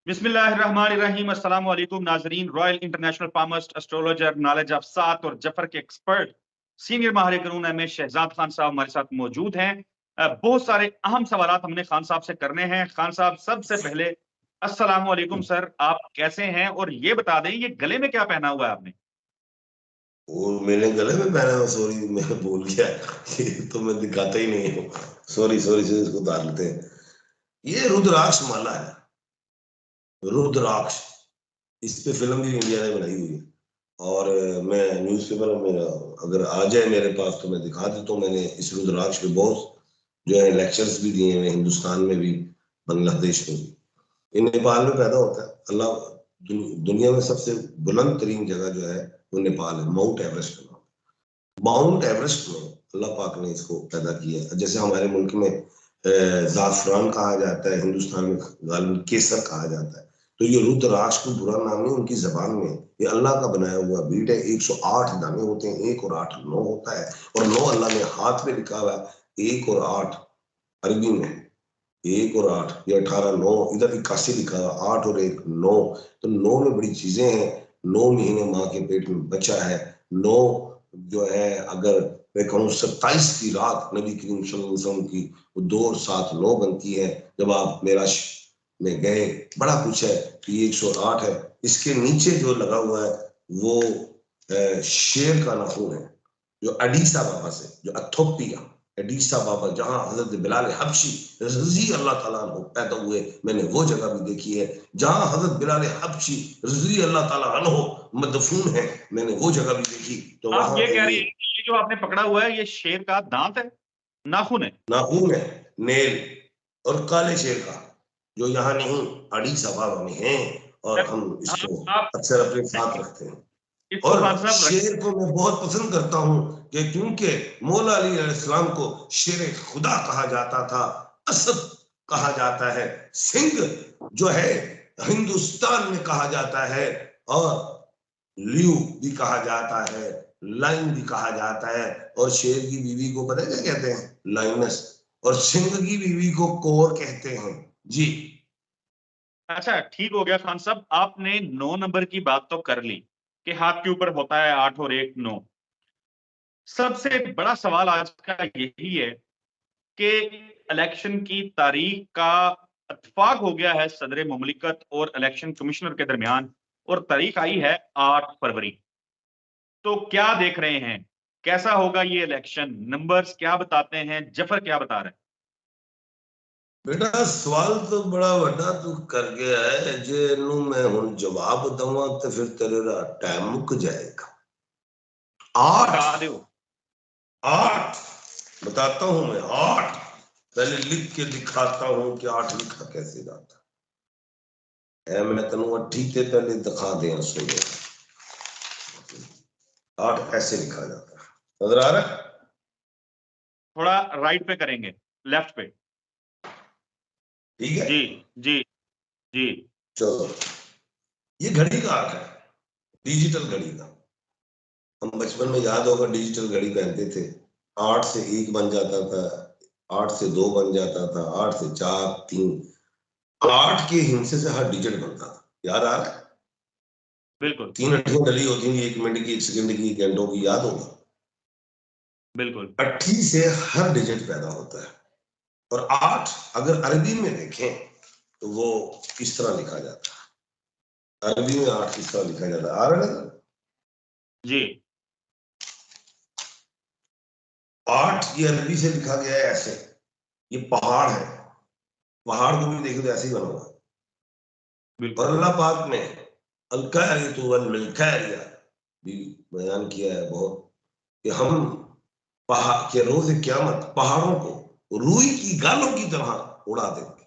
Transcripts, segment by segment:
बिस्मिल्लाहिर्रहमानिर्रहीम। अस्सलाम वालेकुम नाजरीन। Royal international palmist astrologer, knowledge of सात और जफर के एक्सपर्ट सीनियर माहिर कानून में शहजाद खान साहब हमारे साथ मौजूद हैं। बहुत सारे अहम सवाल हमने खान साहब से करने हैं। खान साहब, सबसे पहले अस्सलाम वालेकुम सर, आप कैसे हैं? और ये बता दें, ये गले में क्या पहना हुआ है आपने? और मैंने गले में पहना है, सॉरी मैं भूल गया, ये तो मैं दिखाता ही नहीं हूँ। सॉरी सॉरी से इसको उतार लेते हैं। ये रुद्राक्ष माला है, रुद्राक्ष। इस पे फिल्म भी इंडिया ने बनाई हुई है। और मैं न्यूज़पेपर में अगर आ जाए मेरे पास तो मैं दिखा देता हूँ। मैंने इस रुद्राक्ष पे बहुत जो है लेक्चर्स भी दिए हैं, हिंदुस्तान में भी, बांग्लादेश में भी। ये नेपाल में पैदा होता है। अल्लाह दुनिया में सबसे बुलंद तरीन जगह जो है वो नेपाल है, माउंट एवरेस्ट का नाम। माउंट एवरेस्ट में अल्लाह पाक ने इसको पैदा किया है। जैसे हमारे मुल्क में जाफरान कहा जाता है, हिंदुस्तान में गालिबन केसर कहा जाता है। तो ये रुद्राक्ष को बुरा नाम है उनकी जबान में। ये अल्लाह का बनाया हुआ बीट है। 108 दाने होते हैं, 1 और 8 9 होता है। और 9 अल्लाह ने हाथ में लिखा हुआ है, 1 और 8 अरबी में 1 और 8, ये 18 9, इधर 81 लिखा है, 8 और 1 9। तो 9 में बड़ी चीजें हैं। 9 महीने माँ के पेट में बच्चा है। 9 जो है, अगर मैं कहूँ 27 की रात नबी करीम सल्लल्लाहु अलैहि वसल्लम की, वो 2 और 7 9 बनती है। जब आप मेराज में गए, बड़ा कुछ है। तो ये 108 है। इसके नीचे जो लगा हुआ है वो शेर का नाखून है, जो अडीसा बाबा से, जो अथोपिया अडीसा बाबा, जहां हजरत बिलाल हबशी रजी अल्लाह ताला अन्हु पैदा हुए, मैंने वो जगह भी देखी है। जहां हजरत बिलाल हबशी रजी अल्लाह ताला अन्हु मदफून है, मैंने वो जगह भी देखी। तो आप वहां ये पे कह रहे ये हैं कि ये जो आपने पकड़ा हुआ है, ये शेर का दांत है, नाखून है? नाखून है, नेल, और काले शेर का, जो यहाँ नहीं अडीसा बाबा में है। और हम इसको आप अक्सर अपने साथ रखते हैं। इसको और खान साहब शेर को मैं बहुत पसंद करता हूं कि क्योंकि मौला अली अलैहिस्सलाम को शेर खुदा कहा जाता था, असद कहा जाता है, सिंह जो है हिंदुस्तान में कहा जाता है, और लियू भी कहा जाता है, लाइन भी कहा जाता है। और शेर की बीवी को पता है क्या कहते हैं? लाइनस। और सिंह की बीवी को कोर कहते हैं जी। अच्छा, ठीक हो गया खान साहब। आपने 9 नंबर की बात तो कर ली कि हाथ के ऊपर होता है 8 और 1 9। सबसे बड़ा सवाल आज का यही है कि इलेक्शन की तारीख का इत्तेफाक हो गया है सदर मुमलिकत और इलेक्शन कमिश्नर के दरमियान, और तारीख आई है 8 फरवरी। तो क्या देख रहे हैं, कैसा होगा ये इलेक्शन? नंबर्स क्या बताते हैं? जफर क्या बता रहे हैं? बेटा सवाल तो बड़ा वड्डा तू कर गया है। जे नू मैं हुन जवाब दवा तो फिर तेरा टाइम मुक जाएगा। 8 बता दो। 8 बताता हूं मैं। 8 पहले लिख के दिखाता हूं कि 8 लिखा कैसे जाता है। मैं तेनू अठी ते पहले दिखा दिया, सुनो। 8 ऐसे लिखा जाता है, नजर आ रहा है? थोड़ा राइट पे करेंगे, लेफ्ट पे। ठीक है, जी जी जी। चलो। ये घड़ी का आंख है, डिजिटल घड़ी का। हम बचपन में याद होगा डिजिटल घड़ी पहनते थे। 8 से 1 बन जाता था, 8 से 2 बन जाता था, 8 से 4 3, 8 के हिंसे से हर डिजिट बनता था। याद आ रहा है? बिल्कुल 3 अट्ठियां डली होती थी, 1 मिनट की, 1 सेकंड की, 1 घंटों की, याद होगा। बिल्कुल। 80 से हर डिजिट पैदा होता है। और 8 अगर अरबी में देखें तो वो इस तरह लिखा जाता है। अरबी में 8 इस तरह लिखा जाता है। आ रहा है? जी। 8 ये अरबी से लिखा गया है ऐसे। ये पहाड़ है, पहाड़ को भी देखो तो ऐसे ही बना हुआ है। और बिल्कुल अल्लाह पाक ने अलकैरियतु वल मिलकैरिया भी बयान किया है बहुत, कि हम पहाड़ के रोज क़यामत पहाड़ों को रुई की गालों की तरह उड़ा देंगे,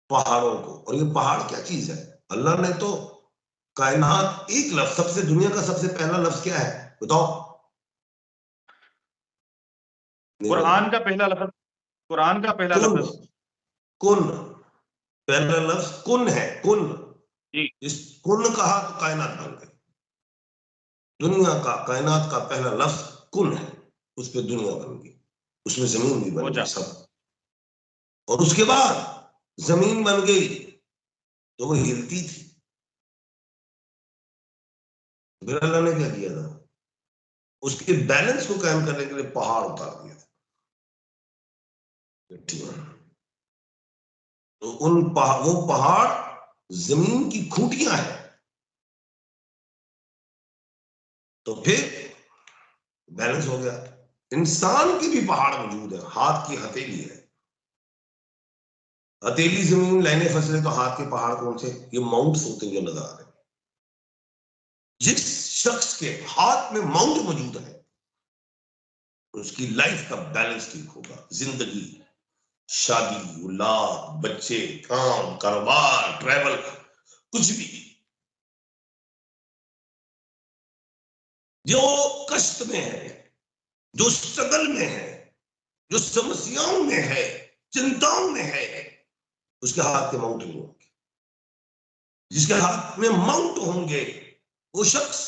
पहाड़ों को। और ये पहाड़ क्या चीज है? अल्लाह ने तो कायनात, एक लफ्ज, सबसे दुनिया का सबसे पहला लफ्ज क्या है बताओ? नहीं पता? कुरान का पहला लफ्ज, कुरान का पहला कुन। लफ्ज। कुन, पहला लफ्ज कुन है, कुन। जी। इस कुन कहा तो कायनात बन गई। दुनिया का, कायनात का पहला लफ्ज कुन है, उस पर दुनिया बन गई, उसमें जमीन भी हो बन गई जा। सब। और उसके बाद जमीन बन गई तो वो हिलती थी। फिर अल्लाह ने क्या किया था, उसके बैलेंस को कायम करने के लिए पहाड़ उतार दिया था। तो वो पहाड़ जमीन की खूंटियां हैं। तो फिर बैलेंस हो गया। इंसान की भी पहाड़ मौजूद है, हाथ की हथेली है। हथेली जमीन, लेने फसले, तो हाथ के पहाड़ कौन से? ये माउंट्स होते हुए नजर आ रहे हैं। जिस शख्स के हाथ में माउंट मौजूद है उसकी लाइफ का बैलेंस ठीक होगा। जिंदगी, शादी, औलाद, बच्चे, काम, कारोबार, ट्रैवल, कुछ भी। जो कष्ट में है, जो स्ट्रगल में है, जो समस्याओं में है, चिंताओं में है, उसके हाथ के माउंट नहीं होंगे। जिसके हाथ में माउंट होंगे वो शख्स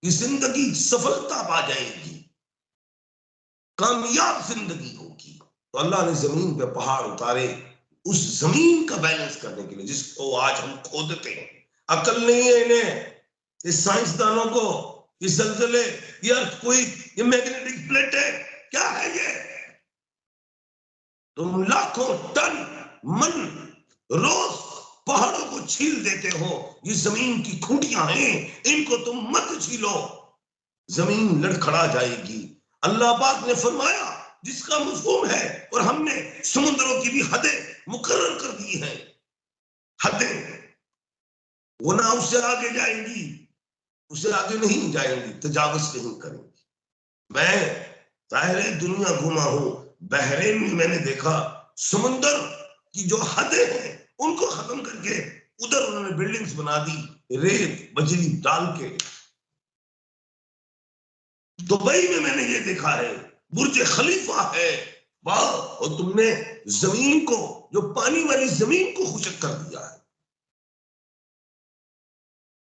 की जिंदगी सफलता पा जाएगी, कामयाब जिंदगी होगी। तो अल्लाह ने जमीन पे पहाड़ उतारे उस जमीन का बैलेंस करने के लिए, जिसको आज हम खोदते हैं। अकल नहीं है इन्हें, इस साइंसदानों को, ये जलजले, ये अर्थक्वेक, ये मैग्नेटिक प्लेट है, क्या है ये? तुम लाखों टन मन रोज पहाड़ों को छील देते हो। ये जमीन की खूंटियां हैं, इनको तुम मत छीलो, जमीन लड़खड़ा जाएगी। अल्लाह पाक ने फरमाया जिसका मफहूम है, और हमने समुद्रों की भी हदें मुकर्रर कर दी हैं। हदें वो ना उससे आगे जाएंगी, उससे आगे नहीं जाएंगी, तजावुज नहीं करेंगी। मैं सारे दुनिया घुमा हूं, बहरीन में मैंने देखा समुद्र की जो हदें हैं उनको खत्म करके उधर उन्होंने बिल्डिंग्स बना दी, रेत बजरी डाल के। दुबई में मैंने ये देखा है, बुर्ज खलीफा है, वाह। और तुमने जमीन को, जो पानी वाली जमीन को खुशक कर दिया है।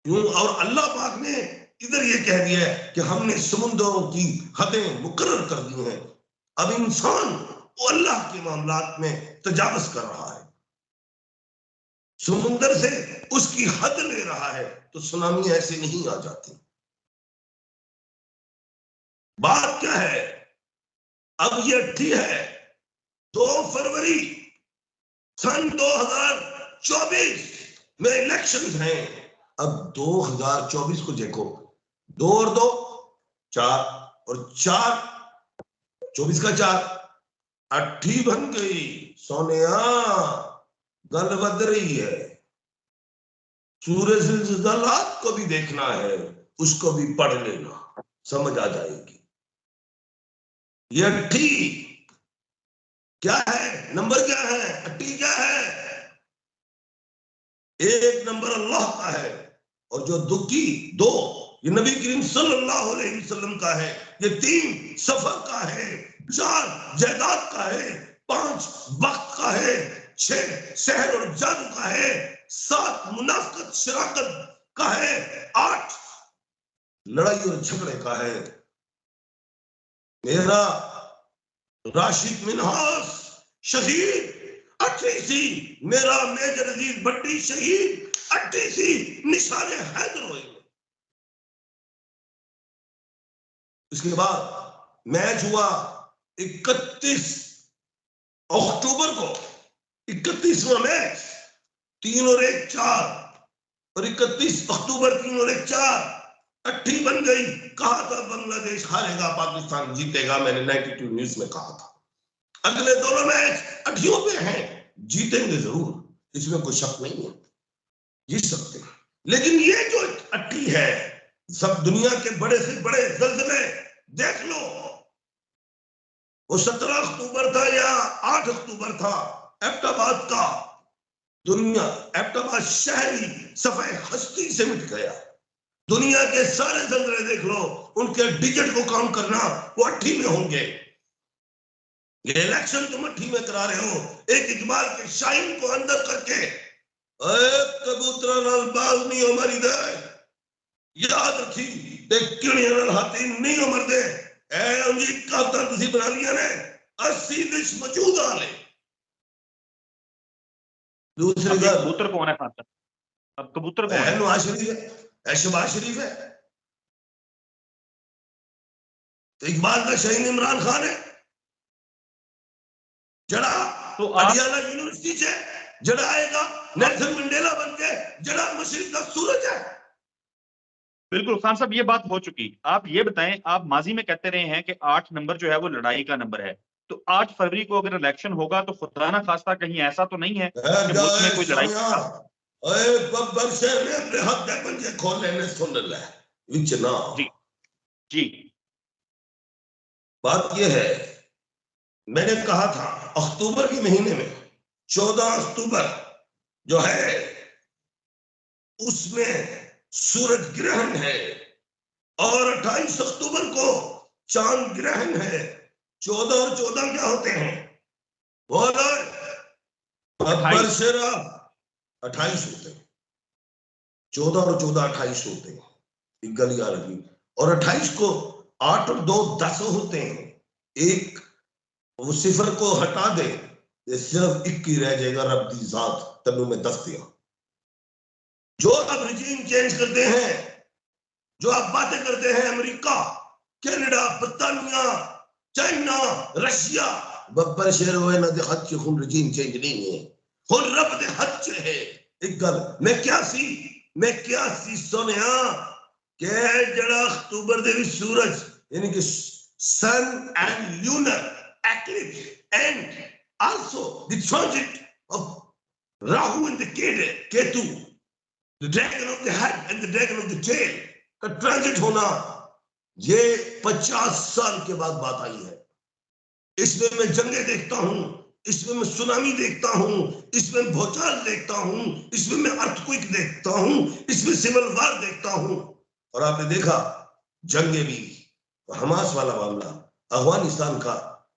क्यों? और अल्लाह पाक ने इधर ये कह दिया है कि हमने समुद्रों की हदें मुकर्रर कर दी हैं। अब इंसान वो अल्लाह के मामलात में तजावुज कर रहा है, समुद्र से उसकी हद ले रहा है, तो सुनामी ऐसे नहीं आ जाती। बात क्या है? अब ये ठीक है, 2 फरवरी सन 2024 में इलेक्शन हैं। अब 2024 को देखो, 2 और 2 4, और 4 24 का 4 अट्ठी बन गई। सोनिया गल बद रही है, सूरज ज़िलज़ालात को भी देखना है, उसको भी पढ़ लेना, समझ आ जाएगी। ये अट्ठी क्या है, नंबर क्या है, अट्ठी क्या है? एक नंबर अल्लाह का है, और जो दुखी 2 ये नबी करीम सल्लल्लाहु अलैहि वसल्लम का है, ये 3 सफर का है, 4 जायदाद का है, 5 वक्त का है, 6 शहर और जादू का है, 7 मुनाफिकत शराकत का है, 8 लड़ाई और झगड़े का है। मेरा राशिद मिनहास शहीद 88, मेरा मेजर अजीज भट्टी शहीद 88, निशाने हैदर हुए। इसके बाद मैच हुआ 31 अक्टूबर को, 31वां मैच, 3 और 1 4, और 31 अक्टूबर 3 और 1 4 अट्ठी बन गई। कहा था बांग्लादेश हारेगा, पाकिस्तान जीतेगा, मैंने 92 न्यूज में कहा था। अगले दोनों मैच अट्ठियों पे हैं, जीतेंगे जरूर, इसमें कोई शक नहीं है, जीत सकते हैं। लेकिन ये जो अट्ठी है, सब दुनिया के बड़े से बड़े जल्जले देख लो, वो 17 अक्टूबर था या 8 अक्टूबर था, एबटाबाद का, दुनिया एबटाबाद शहरी सफे हस्ती से मिट गया। दुनिया के सारे जल्जले देख लो, उनके डिजिट को काउंट करना, वो अट्ठी में होंगे। ये इलेक्शन तुम अट्ठी में करा रहे हो, एक इकबाल के शाइन को अंदर करके। कबूतरा नाल बाज नहीं हमारी दे, याद रखी, किणिया नाल हाथी नहीं उमर दे। तुसी बना लिया ने 80 दिश मौजूद आले। दूसरी कबूतर कौन है खान साहब? अब कबूतर कौन है? नवाज शरीफ है, शहबाज शरीफ है, तो इकबाल का शहीन इमरान खान है। जड़ा तो अडियाला यूनिवर्सिटी से जड़ा आएगा, नेल्सन मंडेला बन के जड़ा मशरिक का सूरज है। बिल्कुल खान साहब, ये बात हो चुकी। आप ये बताएं, आप माजी में कहते रहे हैं कि 8 नंबर जो है वो लड़ाई का नंबर है, तो 8 फरवरी को अगर इलेक्शन होगा तो खुदा ना खास्ता कहीं ऐसा तो नहीं है कि मुल्क में कोई लड़ाई? बब्बर शहर में अपने हाथ दे पंजे खोल लेने सुन ले विच ना। जी जी, बात यह है, मैंने कहा था अक्टूबर के महीने में 14 अक्टूबर जो है उसमें सूरज ग्रहण है और 28 अक्टूबर को चांद ग्रहण है। 14 और 14 क्या होते हैं? बोलो। बब्बर शेरा 28 होते हैं, 14 और 14 28 होते हैं, एक गल याद रखी। और 28 को 8 और 2 10 होते हैं, एक वो सिफर को हटा दे, ये सिर्फ 21 रह जाएगा। रब दी जात तनु में 10 दिया। जो अब रिजीम चेंज करते हैं, जो आप बातें करते हैं, अमेरिका, कनाडा, बर्तानिया, चाइना, रशिया, बब्बर शेर हुए ना दे हद के खून रिजीम चेंज नहीं है, खून रब दे हद से है। एक गल मैं क्या सी सोनिया के जड़ा अक्टूबर दे सूरज यानी कि sun and lunar eclipse and also the transit of Rahu and the Ketu, the dragon of the head and the dragon of the tail का ट्रांजिट होना, ये 50 साल के बाद बात आई है। इसमें मैं जंगे देखता हूं, इसमें मैं सुनामी देखता हूं, इसमें भूचाल देखता हूं, इसमें मैं अर्थक्वेक देखता हूं, इसमें सिविल वार देखता हूं। और आपने देखा जंगे भी, हमास वाला मामला, अफगानिस्तान का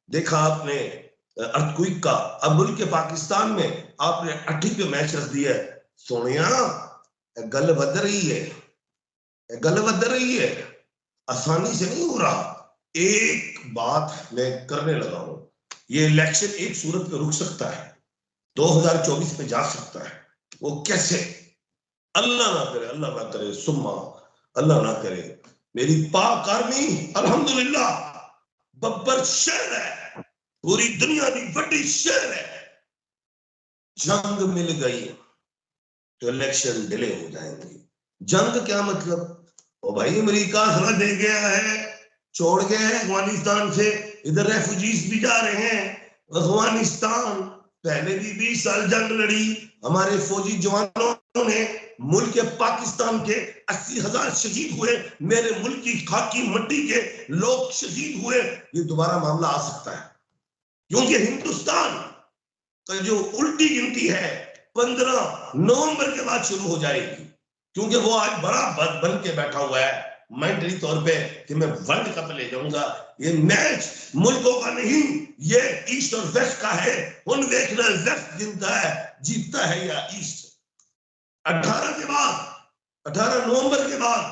देखा आपने, अर्थक्वेक का। अब मुल्क के पाकिस्तान में आपने 8 पे मैच रख दिया। सोनिया गल बद रही है, गल बद रही है, आसानी से नहीं हो रहा। एक बात मैं करने लगा हूं, ये इलेक्शन एक सूरत में रुक सकता है, 2024 में जा सकता है। वो कैसे? अल्लाह ना करे, अल्लाह ना करे, सुम्मा अल्लाह ना करे। मेरी पाक आर्मी अल्हम्दुलिल्लाह बब्बर शहर है, पूरी दुनिया की बड़ी शहर है। जंग मिल गई तो इलेक्शन डिले हो जाएंगे। जंग क्या मतलब? ओ भाई अमेरिका असला दे गया है, छोड़ गया है अफगानिस्तान से, इधर रेफ्यूजीज भी जा रहे हैं अफगानिस्तान। पहले भी 20 साल जंग लड़ी, हमारे फौजी जवानों ने, मुल्क के पाकिस्तान के 80,000 शहीद हुए, मेरे मुल्क की खाकी मट्टी के लोग शहीद हुए। ये दोबारा मामला आ सकता है, क्योंकि हिंदुस्तान का जो उल्टी गिनती है 15 नवंबर के बाद शुरू हो जाएगी, क्योंकि वो आज बड़ा बन के बैठा हुआ है मेंटली तौर पे कि मैं वर्ल्ड कप ले जाऊंगा। ये मैच मुल्कों का नहीं, ये ईस्ट और वेस्ट का है। उन देखना वेस्ट जीतता है, जीतता है या ईस्ट। 18 के बाद, 18 नवंबर के बाद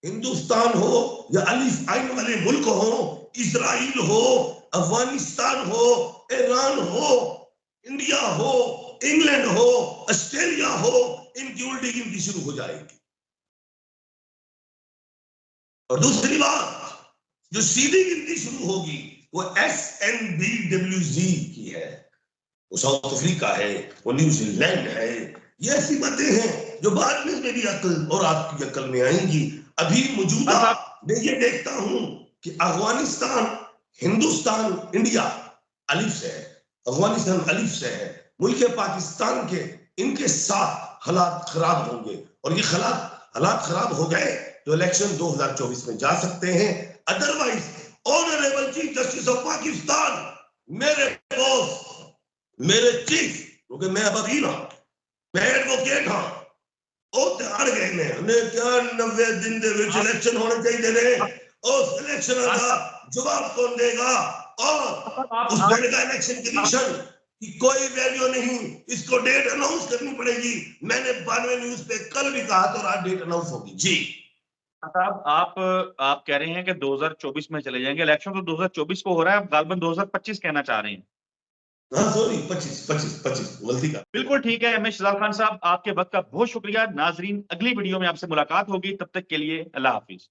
हिंदुस्तान हो या अलिफ आइन वाले मुल्क हो, इजराइल हो, अफगानिस्तान हो, ईरान हो, इंडिया हो, इंग्लैंड हो, ऑस्ट्रेलिया हो, इनकी उल्टी गिनती शुरू हो जाएगी। और दूसरी बात, जो सीधी गिनती शुरू होगी वो SNBWZ की है, वो साउथ अफ्रीका है, वो न्यूजीलैंड है। ये ऐसी बातें हैं जो बाद में मेरी अकल और आपकी अकल में आएंगी। अभी मौजूदा मैं ये देखता हूं कि अफगानिस्तान, हिंदुस्तान, इंडिया अलिफ से है, अफगानिस्तान अलिफ से है, मुल्क पाकिस्तान के इनके साथ हालात खराब होंगे। और ये हालात खराब हो गए तो इलेक्शन 2024 में जा सकते हैं। Otherwise honourable chief justice of Pakistan, मेरे बॉस, मेरे चीफ, क्योंकि मैं अब वकील हूं, मैं एडवोकेट हूं, ਉਹ ਤਿਆਰ ਗਏ ਨੇ ਉਹਨੇ ਕਿਹਾ 90 दिन ਦੇ ਵਿੱਚ इलेक्शन होने चाहिए ने। उस इलेक्शन का जवाब कौन देगा? और उस डेट का इलेक्शन कमीशन की कोई वैल्यू नहीं, इसको डेट अनाउंस करनी पड़ेगी। मैंने 92 न्यूज पे कल भी कहा तो रात डेट अनाउंस होगी। जी साहब, आप कह रहे हैं कि 2024 में चले जाएंगे, इलेक्शन तो 2024 को हो रहा है, आप गालबन 2025 कहना चाह रहे हैं। हाँ सॉरी 25 गलती का। बिल्कुल ठीक है एमएस शहजाद खान साहब, आपके वक्त का बहुत शुक्रिया। नाजरीन, अगली वीडियो में आपसे मुलाकात होगी, तब तक के लिए अल्लाह हाफिज।